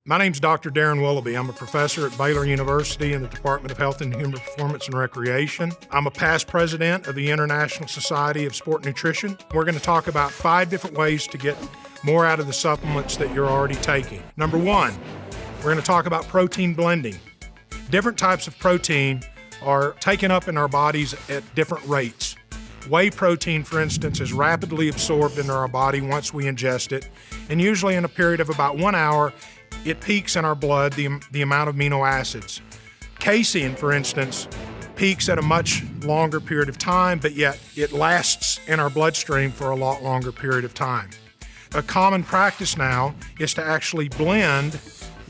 My name's Dr. Darryn Willoughby. I'm a professor at Baylor University in the Department of Health and Human Performance and Recreation. I'm a past president of the International Society of Sport Nutrition. We're going to talk about 5 different ways to get more out of the supplements that you're already taking. Number 1, we're going to talk about protein blending. Different types of protein are taken up in our bodies at different rates. Whey protein, for instance, is rapidly absorbed into our body once we ingest it, and usually in a period of about 1 hour, it peaks in our blood, the amount of amino acids. Casein, for instance, peaks at a much longer period of time, but yet it lasts in our bloodstream for a lot longer period of time. A common practice now is to actually blend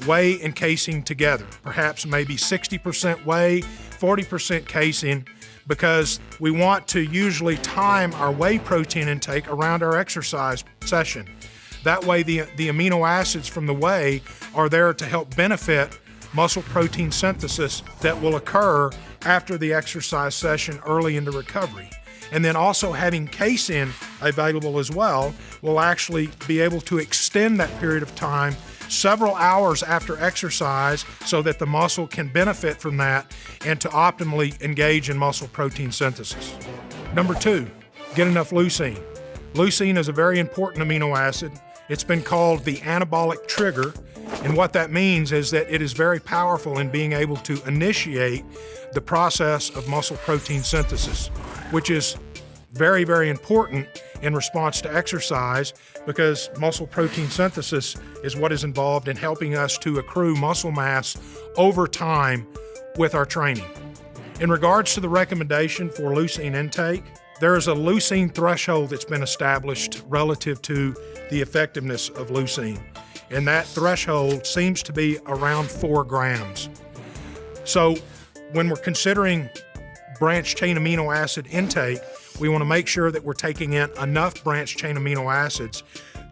whey and casein together, perhaps maybe 60% whey, 40% casein, because we want to usually time our whey protein intake around our exercise session. That way the amino acids from the whey are there to help benefit muscle protein synthesis that will occur after the exercise session early into recovery. And then also having casein available as well will actually be able to extend that period of time several hours after exercise so that the muscle can benefit from that and to optimally engage in muscle protein synthesis. Number 2, get enough leucine. Leucine is a very important amino acid. It's been called the anabolic trigger, and what that means is that it is very powerful in being able to initiate the process of muscle protein synthesis, which is very, very important in response to exercise because muscle protein synthesis is what is involved in helping us to accrue muscle mass over time with our training. In regards to the recommendation for leucine intake, there is a leucine threshold that's been established relative to the effectiveness of leucine, and that threshold seems to be around 4 grams. So when we're considering branched chain amino acid intake, we want to make sure that we're taking in enough branched chain amino acids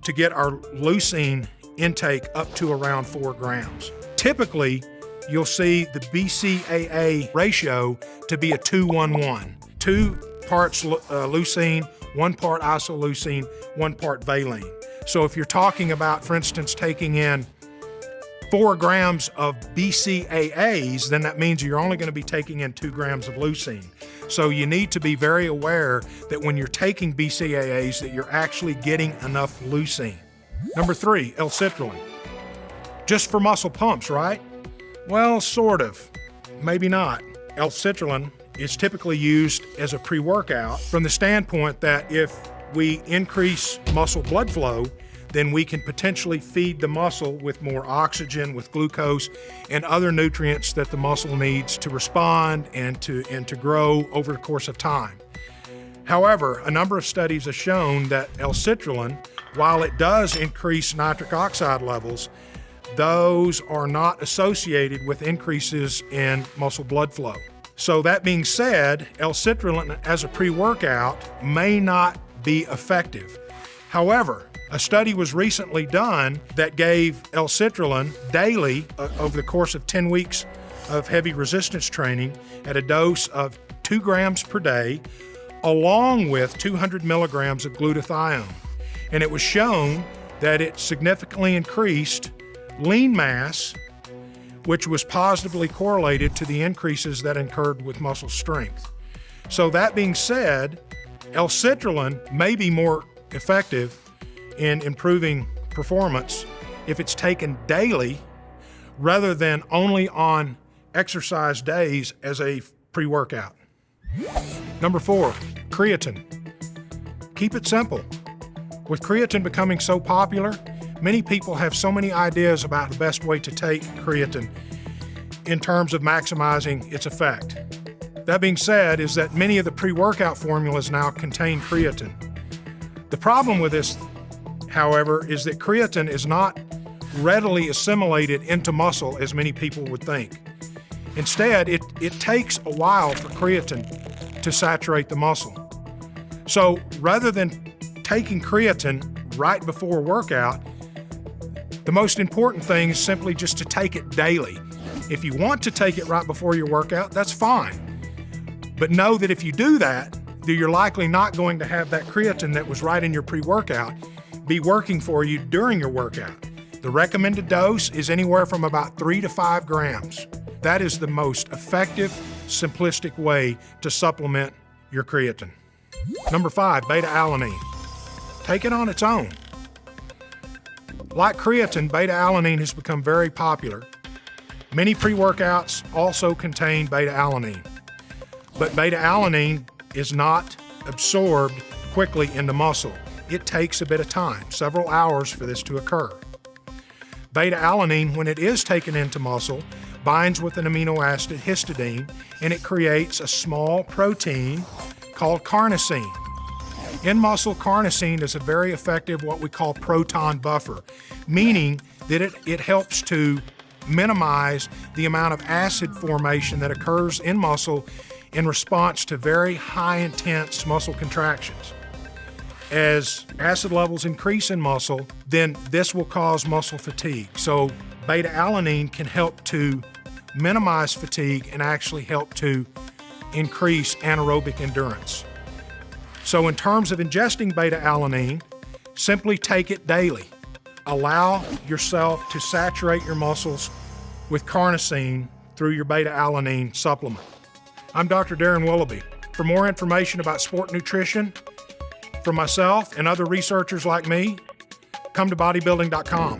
to get our leucine intake up to around 4 grams. Typically, you'll see the Bcaa ratio to be a 2-1-1. 2 parts leucine, 1 part isoleucine, 1 part valine. So if you're talking about, for instance, taking in 4 grams of BCAAs, then that means you're only going to be taking in 2 grams of leucine. So you need to be very aware that when you're taking BCAAs that you're actually getting enough leucine. Number 3, L-citrulline. Just for muscle pumps, right? Well, sort of, maybe not. L-citrulline is typically used as a pre-workout from the standpoint that if we increase muscle blood flow, then we can potentially feed the muscle with more oxygen, with glucose, and other nutrients that the muscle needs to respond and to grow over the course of time. However, a number of studies have shown that L-citrulline, while it does increase nitric oxide levels, those are not associated with increases in muscle blood flow. So that being said, L-citrulline as a pre-workout may not be effective. However, a study was recently done that gave L-citrulline daily over the course of 10 weeks of heavy resistance training at a dose of 2 grams per day, along with 200 milligrams of glutathione. And it was shown that it significantly increased lean mass, which was positively correlated to the increases that occurred with muscle strength. So that being said, L-citrulline may be more effective in improving performance if it's taken daily rather than only on exercise days as a pre-workout. Number 4, creatine. Keep it simple. With creatine becoming so popular, many people have so many ideas about the best way to take creatine in terms of maximizing its effect. That being said, is that many of the pre-workout formulas now contain creatine. The problem with this, however, is that creatine is not readily assimilated into muscle as many people would think. Instead, it takes a while for creatine to saturate the muscle. So rather than taking creatine right before a workout, the most important thing is simply just to take it daily. If you want to take it right before your workout, that's fine. But know that if you do that, you're likely not going to have that creatine that was right in your pre-workout be working for you during your workout. The recommended dose is anywhere from about 3 to 5 grams. That is the most effective, simplistic way to supplement your creatine. Number 5, beta-alanine. Take it on its own. Like creatine, beta-alanine has become very popular. Many pre-workouts also contain beta-alanine, but beta-alanine is not absorbed quickly into muscle. It takes a bit of time, several hours for this to occur. Beta-alanine, when it is taken into muscle, binds with an amino acid histidine, and it creates a small protein called carnosine. In muscle, carnosine is a very effective what we call proton buffer, meaning that it helps to minimize the amount of acid formation that occurs in muscle in response to very high intense muscle contractions. As acid levels increase in muscle, then this will cause muscle fatigue. So beta-alanine can help to minimize fatigue and actually help to increase anaerobic endurance. So in terms of ingesting beta-alanine, simply take it daily. Allow yourself to saturate your muscles with carnosine through your beta-alanine supplement. I'm Dr. Darryn Willoughby. For more information about sport nutrition, from myself and other researchers like me, come to bodybuilding.com.